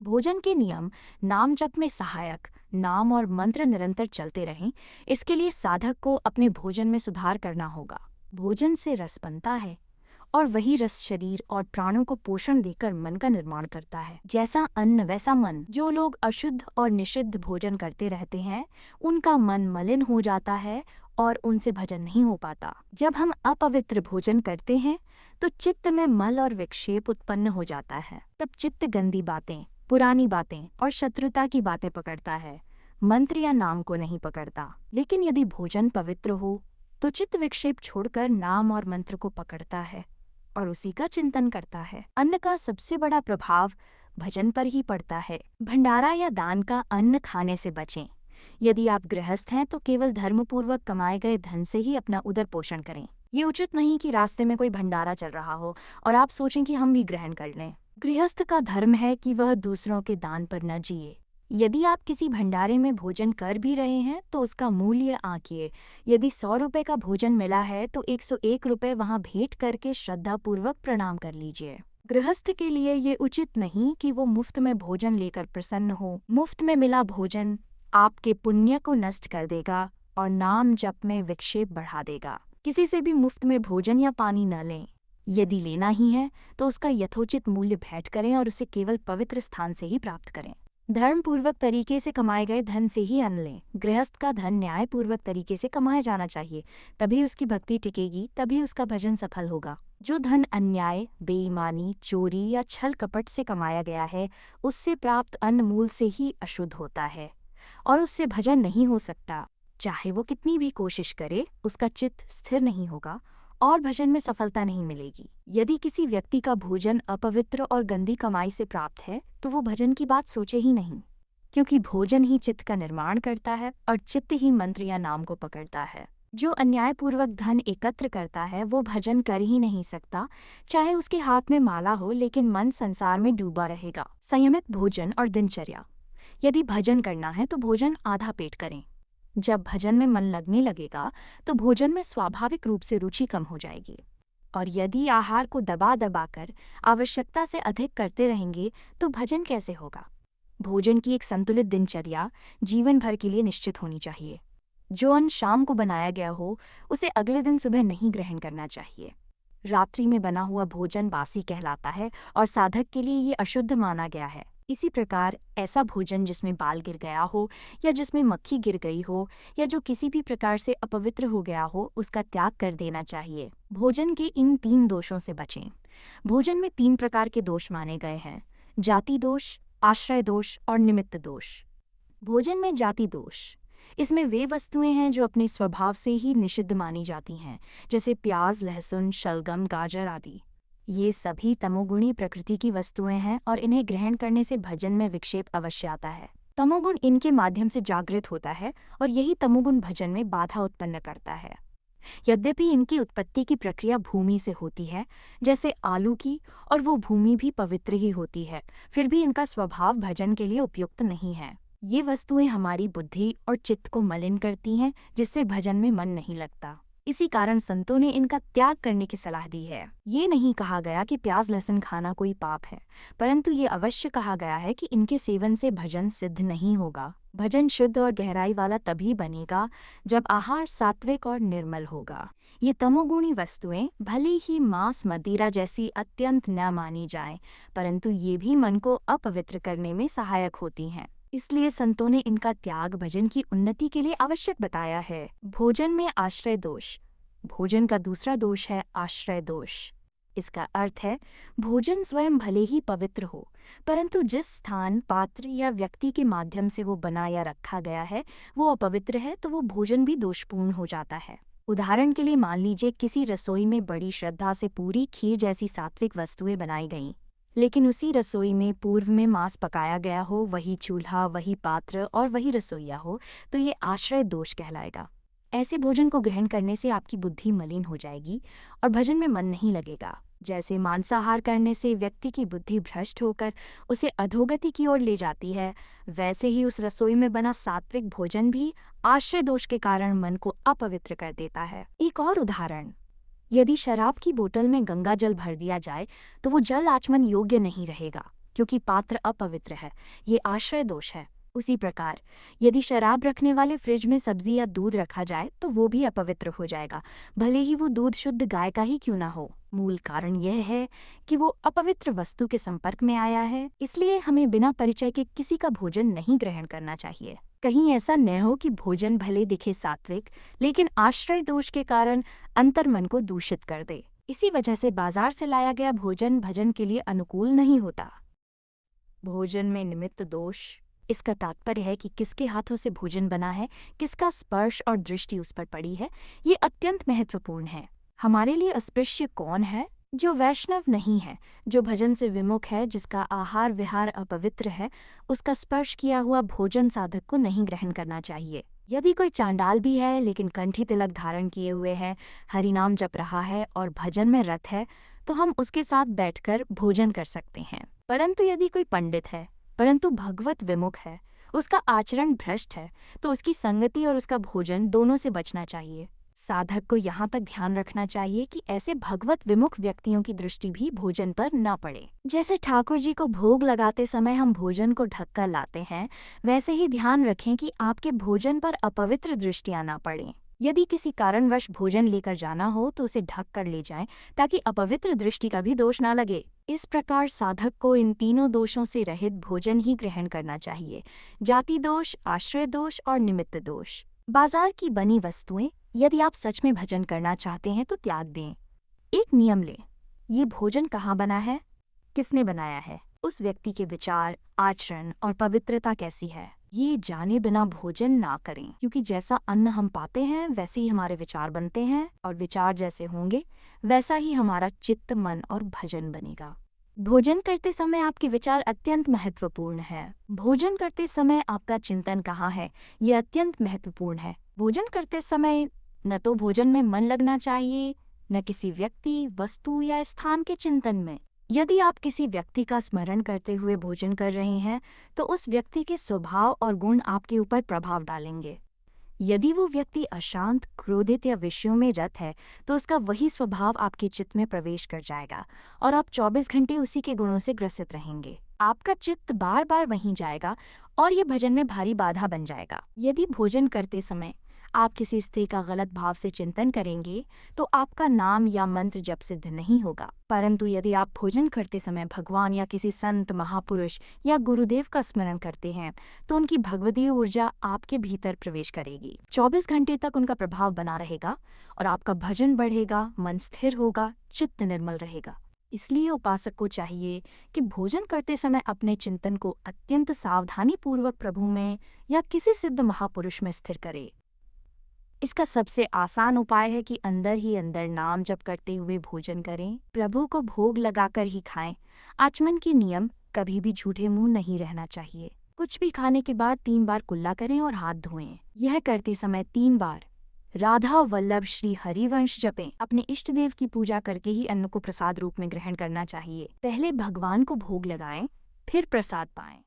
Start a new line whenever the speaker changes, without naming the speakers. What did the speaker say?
भोजन के नियम नाम जप में सहायक नाम और मंत्र निरंतर चलते रहें। इसके लिए साधक को अपने भोजन में सुधार करना होगा। भोजन से रस बनता है और वही रस शरीर और प्राणों को पोषण देकर मन का निर्माण करता है। जैसा अन्न वैसा मन। जो लोग अशुद्ध और निषिद्ध भोजन करते रहते हैं उनका मन मलिन हो जाता है और उनसे भजन नहीं हो पाता। जब हम अपवित्र भोजन करते हैं तो चित्त में मल और विक्षेप उत्पन्न हो जाता है। तब चित्त गंदी बातें, पुरानी बातें और शत्रुता की बातें पकड़ता है, मंत्र या नाम को नहीं पकड़ता। लेकिन यदि भोजन पवित्र हो तो चित्त विक्षेप छोड़कर नाम और मंत्र को पकड़ता है और उसी का चिंतन करता है। अन्न का सबसे बड़ा प्रभाव भजन पर ही पड़ता है। भंडारा या दान का अन्न खाने से बचें। यदि आप गृहस्थ हैं तो केवल धर्मपूर्वक कमाए गए धन से ही अपना उदर पोषण करें। ये उचित नहीं कि रास्ते में कोई भंडारा चल रहा हो और आप सोचें कि हम भी ग्रहण कर लें। गृहस्थ का धर्म है कि वह दूसरों के दान पर न जिए। यदि आप किसी भंडारे में भोजन कर भी रहे हैं तो उसका मूल्य आंकिए। यदि 100 रुपये का भोजन मिला है तो 101 रुपये वहां भेंट करके श्रद्धापूर्वक प्रणाम कर लीजिए। गृहस्थ के लिए ये उचित नहीं कि वो मुफ्त में भोजन लेकर प्रसन्न हो। मुफ्त में मिला भोजन आपके पुण्य को नष्ट कर देगा और नाम जप में विक्षेप बढ़ा देगा। किसी से भी मुफ्त में भोजन या पानी न लें। यदि लेना ही है तो उसका यथोचित मूल्य भेंट करें और उसे केवल पवित्र स्थान से ही प्राप्त करें। धर्मपूर्वक तरीके से कमाए गए धन से ही अन्न लें। गृहस्थ का धन न्यायपूर्वक तरीके से कमाया जाना चाहिए, तभी उसकी भक्ति टिकेगी, तभी उसका भजन सफल होगा। जो धन अन्याय, बेईमानी, चोरी या छल कपट से कमाया गया है उससे प्राप्त अन्न मूल से ही अशुद्ध होता है और उससे भजन नहीं हो सकता। चाहे वो कितनी भी कोशिश करे उसका चित्त स्थिर नहीं होगा और भजन में सफलता नहीं मिलेगी। यदि किसी व्यक्ति का भोजन अपवित्र और गंदी कमाई से प्राप्त है तो वो भजन की बात सोचे ही नहीं, क्योंकि भोजन ही चित्त का निर्माण करता है और चित्त ही मंत्र या नाम को पकड़ता है। जो अन्यायपूर्वक धन एकत्र करता है वो भजन कर ही नहीं सकता, चाहे उसके हाथ में माला हो, लेकिन मन संसार में डूबा रहेगा। संयमित भोजन और दिनचर्या। यदि भजन करना है तो भोजन आधा पेट करें। जब भजन में मन लगने लगेगा तो भोजन में स्वाभाविक रूप से रुचि कम हो जाएगी, और यदि आहार को दबा दबा कर आवश्यकता से अधिक करते रहेंगे तो भजन कैसे होगा। भोजन की एक संतुलित दिनचर्या जीवन भर के लिए निश्चित होनी चाहिए। जो अन्न शाम को बनाया गया हो उसे अगले दिन सुबह नहीं ग्रहण करना चाहिए। रात्रि में बना हुआ भोजन बासी कहलाता है और साधक के लिए ये अशुद्ध माना गया है। इसी प्रकार ऐसा भोजन जिसमें बाल गिर गया हो या जिसमें मक्खी गिर गई हो या जो किसी भी प्रकार से अपवित्र हो गया हो उसका त्याग कर देना चाहिए। भोजन के इन 3 दोषों से बचें। भोजन में 3 प्रकार के दोष माने गए हैं: जाति दोष, आश्रय दोष और निमित्त दोष। भोजन में जाति दोष। इसमें वे वस्तुएं हैं जो अपने स्वभाव से ही निषिद्ध मानी जाती हैं, जैसे प्याज, लहसुन, शलगम, गाजर आदि। ये सभी तमोगुणी प्रकृति की वस्तुएं हैं और इन्हें ग्रहण करने से भजन में विक्षेप अवश्य आता है। तमोगुण इनके माध्यम से जागृत होता है और यही तमोगुण भजन में बाधा उत्पन्न करता है। यद्यपि इनकी उत्पत्ति की प्रक्रिया भूमि से होती है, जैसे आलू की, और वो भूमि भी पवित्र ही होती है, फिर भी इनका स्वभाव भजन के लिए उपयुक्त नहीं है। ये वस्तुएं हमारी बुद्धि और चित्त को मलिन करती हैं, जिससे भजन में मन नहीं लगता। इसी कारण संतों ने इनका त्याग करने की सलाह दी है। ये नहीं कहा गया कि प्याज लहसुन खाना कोई पाप है, परंतु ये अवश्य कहा गया है कि इनके सेवन से भजन सिद्ध नहीं होगा। भजन शुद्ध और गहराई वाला तभी बनेगा जब आहार सात्विक और निर्मल होगा। ये तमोगुणी वस्तुएं भले ही मांस, मदिरा जैसी अत्यंत न मानी जाएं, परंतु ये भी मन को अपवित्र करने में सहायक होती हैं। इसलिए संतों ने इनका त्याग भजन की उन्नति के लिए आवश्यक बताया है। भोजन में आश्रय दोष। भोजन का दूसरा दोष है आश्रय दोष। इसका अर्थ है भोजन स्वयं भले ही पवित्र हो, परंतु जिस स्थान, पात्र या व्यक्ति के माध्यम से वो बना या रखा गया है वो अपवित्र है, तो वो भोजन भी दोषपूर्ण हो जाता है। उदाहरण के लिए मान लीजिए किसी रसोई में बड़ी श्रद्धा से पूरी खीर जैसी सात्विक वस्तुएं बनाई गईं, लेकिन उसी रसोई में पूर्व में मांस पकाया गया हो, वही चूल्हा, वही पात्र और वही रसोईया हो, तो ये आश्रय दोष कहलाएगा। ऐसे भोजन को ग्रहण करने से आपकी बुद्धि मलिन हो जाएगी और भजन में मन नहीं लगेगा। जैसे मांसाहार करने से व्यक्ति की बुद्धि भ्रष्ट होकर उसे अधोगति की ओर ले जाती है, वैसे ही उस रसोई में बना सात्विक भोजन भी आश्रय दोष के कारण मन को अपवित्र कर देता है। एक और उदाहरण, यदि शराब की बोतल में गंगा जल भर दिया जाए तो वो जल आचमन योग्य नहीं रहेगा। क्योंकि पात्र अपवित्र है, ये आश्रय दोष है। उसी प्रकार यदि शराब रखने वाले फ्रिज में सब्जी या दूध रखा जाए तो वो भी अपवित्र हो जाएगा, भले ही वो दूध शुद्ध गाय का ही क्यों ना हो। मूल कारण यह है कि वो अपवित्र वस्तु के संपर्क में आया है, इसलिए हमें बिना परिचय के किसी का भोजन नहीं ग्रहण करना चाहिए। कहीं ऐसा न हो कि भोजन भले दिखे सात्विक, लेकिन आश्रय दोष के कारण अंतर्मन को दूषित कर दे। इसी वजह से बाजार से लाया गया भोजन भजन के लिए अनुकूल नहीं होता। भोजन में निमित्त दोष, इसका तात्पर्य है कि किसके हाथों से भोजन बना है, किसका स्पर्श और दृष्टि उस पर पड़ी है, ये अत्यंत महत्वपूर्ण है। हमारे लिए अस्पृश्य कौन है? जो वैष्णव नहीं है, जो भजन से विमुख है, जिसका आहार विहार अपवित्र है, उसका स्पर्श किया हुआ भोजन साधक को नहीं ग्रहण करना चाहिए। यदि कोई चांडाल भी है लेकिन कंठी तिलक धारण किए हुए है, हरिनाम जप रहा है और भजन में रत है, तो हम उसके साथ बैठकर भोजन कर सकते हैं। परंतु यदि कोई पंडित है परंतु भगवत विमुख है, उसका आचरण भ्रष्ट है, तो उसकी संगति और उसका भोजन दोनों से बचना चाहिए। साधक को यहाँ तक ध्यान रखना चाहिए कि ऐसे भगवत विमुख व्यक्तियों की दृष्टि भी भोजन पर न पड़े। जैसे ठाकुर जी को भोग लगाते समय हम भोजन को ढककर लाते हैं, वैसे ही ध्यान रखें कि आपके भोजन पर अपवित्र दृष्टियां न पड़ें। यदि किसी कारणवश भोजन लेकर जाना हो तो उसे ढक कर ले जाएं, ताकि अपवित्र दृष्टि का भी दोष न लगे। इस प्रकार साधक को इन तीनों दोषों से रहित भोजन ही ग्रहण करना चाहिए: जाति दोष, आश्रय दोष और निमित्त दोष। बाजार की बनी वस्तुएं यदि आप सच में भजन करना चाहते हैं तो त्याग दें। एक नियम लें: ये भोजन कहाँ बना है, किसने बनाया है, उस व्यक्ति के विचार, आचरण और पवित्रता कैसी है, ये जाने बिना भोजन ना करें। क्योंकि जैसा अन्न हम पाते हैं वैसे ही हमारे विचार बनते हैं, और विचार जैसे होंगे वैसा ही हमारा चित्त, मन और भजन बनेगा। भोजन करते समय आपके विचार अत्यंत महत्वपूर्ण है। भोजन करते समय आपका चिंतन कहाँ है, ये अत्यंत महत्वपूर्ण है। भोजन करते समय न तो भोजन में मन लगना चाहिए, न किसी व्यक्ति, वस्तु या स्थान के चिंतन में। यदि आप किसी व्यक्ति का स्मरण करते हुए भोजन कर रहे हैं तो उस व्यक्ति के स्वभाव और गुण आपके ऊपर प्रभाव डालेंगे। यदि वो व्यक्ति अशांत, क्रोधित या विषयों में रत है तो उसका वही स्वभाव आपके चित्त में प्रवेश कर जाएगा और आप 24 घंटे उसी के गुणों से ग्रसित रहेंगे। आपका चित्त बार बार वहीं जाएगा और ये भजन में भारी बाधा बन जाएगा। यदि भोजन करते समय आप किसी स्त्री का गलत भाव से चिंतन करेंगे तो आपका नाम या मंत्र जप सिद्ध नहीं होगा। परंतु यदि आप भोजन करते समय भगवान या किसी संत, महापुरुष या गुरुदेव का स्मरण करते हैं तो उनकी भगवदीय ऊर्जा आपके भीतर प्रवेश करेगी। 24 घंटे तक उनका प्रभाव बना रहेगा और आपका भजन बढ़ेगा, मन स्थिर होगा, चित्त निर्मल रहेगा। इसलिए उपासक को चाहिए कि भोजन करते समय अपने चिंतन को अत्यंत सावधानी पूर्वक प्रभु में या किसी सिद्ध महापुरुष में स्थिर करे। इसका सबसे आसान उपाय है कि अंदर ही अंदर नाम जप करते हुए भोजन करें। प्रभु को भोग लगाकर ही खाएं। आचमन के नियम: कभी भी झूठे मुंह नहीं रहना चाहिए। कुछ भी खाने के बाद 3 बार कुल्ला करें और हाथ धोएं। यह करते समय 3 बार राधा वल्लभ श्री हरिवंश जपें। अपने इष्ट देव की पूजा करके ही अन्न को प्रसाद रूप में ग्रहण करना चाहिए। पहले भगवान को भोग लगाएं, फिर प्रसाद पाएं।